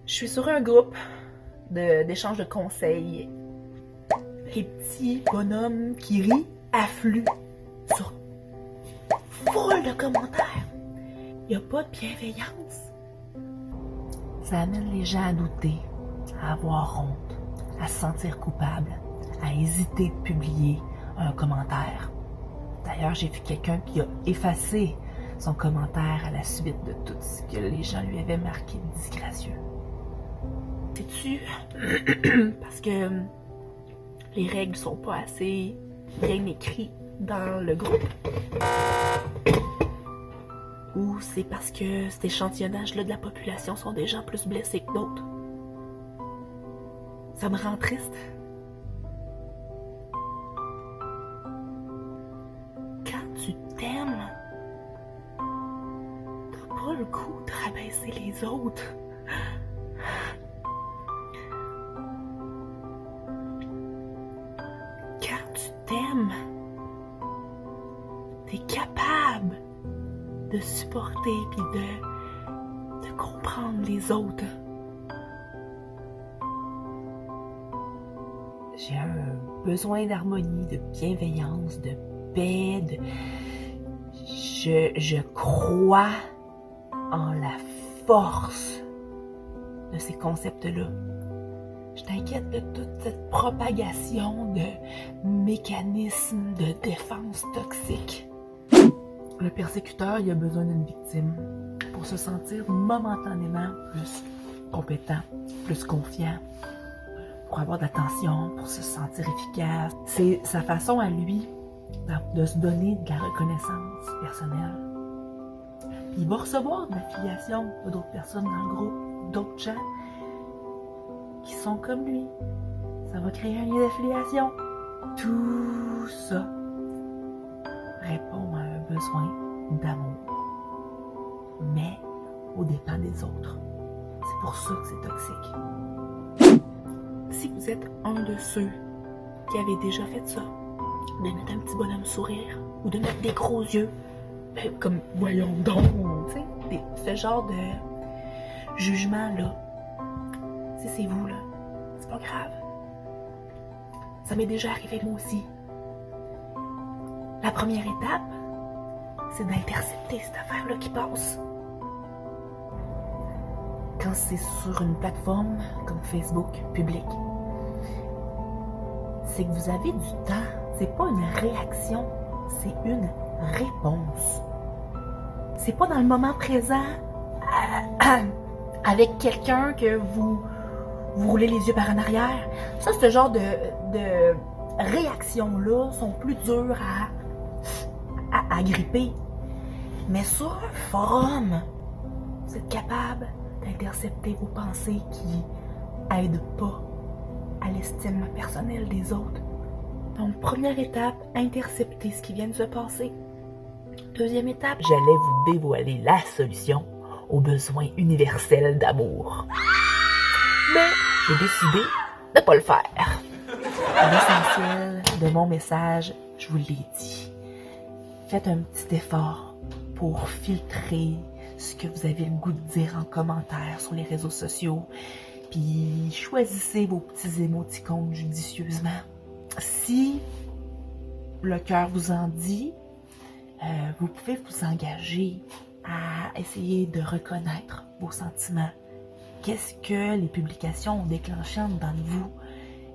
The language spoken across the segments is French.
Je suis sur un groupe d'échange de conseils. Les petits bonhommes qui rient affluent sur foule de commentaires. Il n'y a pas de bienveillance. Ça amène les gens à douter, à avoir honte, à se sentir coupable, à hésiter de publier un commentaire. D'ailleurs, j'ai vu quelqu'un qui a effacé son commentaire à la suite de tout ce que les gens lui avaient marqué de disgracieux. Sais-tu, parce que les règles sont pas assez bien écrites dans le groupe? Ou c'est parce que cet échantillonnage-là de la population sont des gens plus blessés que d'autres? Ça me rend triste. Quand tu t'aimes, t'as pas le goût de rabaisser les autres. Quand tu t'aimes, t'es capable de supporter puis de comprendre les autres. J'ai un besoin d'harmonie, de bienveillance, de paix, je crois en la force de ces concepts-là. Je t'inquiète de toute cette propagation de mécanismes de défense toxiques. Le persécuteur, il a besoin d'une victime pour se sentir momentanément plus compétent, plus confiant, pour avoir de l'attention, pour se sentir efficace. C'est sa façon à lui de se donner de la reconnaissance personnelle. Il va recevoir de l'affiliation d'autres personnes dans le groupe, d'autres gens qui sont comme lui. Ça va créer un lien d'affiliation. Tout ça répond à un besoin d'amour, mais aux dépens des autres. C'est pour ça que c'est toxique. Si vous êtes un de ceux qui avaient déjà fait ça, de mettre un petit bonhomme sourire ou de mettre des gros yeux, comme voyons donc, tu sais, ce genre de jugement-là, si c'est vous, là, c'est pas grave. Ça m'est déjà arrivé moi aussi. La première étape, c'est d'intercepter cette affaire-là qui passe. Quand c'est sur une plateforme comme Facebook, public, c'est que vous avez du temps. C'est pas une réaction, c'est une réponse. C'est pas dans le moment présent avec quelqu'un que vous roulez les yeux par en arrière. Ça, ce genre de réactions-là sont plus dures à gripper. Mais sur un forum, vous êtes capable d'intercepter vos pensées qui aident pas à l'estime personnelle des autres. Donc, première étape, intercepter ce qui vient de se passer. Deuxième étape, j'allais vous dévoiler la solution aux besoins universels d'amour. Mais j'ai décidé de ne pas le faire. L'essentiel de mon message, je vous l'ai dit. Faites un petit effort pour filtrer ce que vous avez le goût de dire en commentaire sur les réseaux sociaux. Puis choisissez vos petits émoticônes judicieusement. Si le cœur vous en dit, vous pouvez vous engager à essayer de reconnaître vos sentiments. Qu'est-ce que les publications ont déclenché en dedans de vous?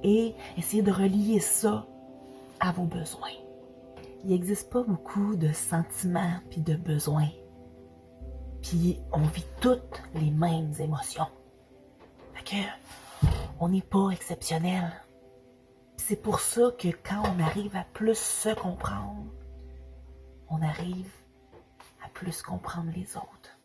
Et essayer de relier ça à vos besoins. Il n'existe pas beaucoup de sentiments puis de besoins. Puis on vit toutes les mêmes émotions. Fait que on n'est pas exceptionnel. C'est pour ça que quand on arrive à plus se comprendre, on arrive à plus comprendre les autres.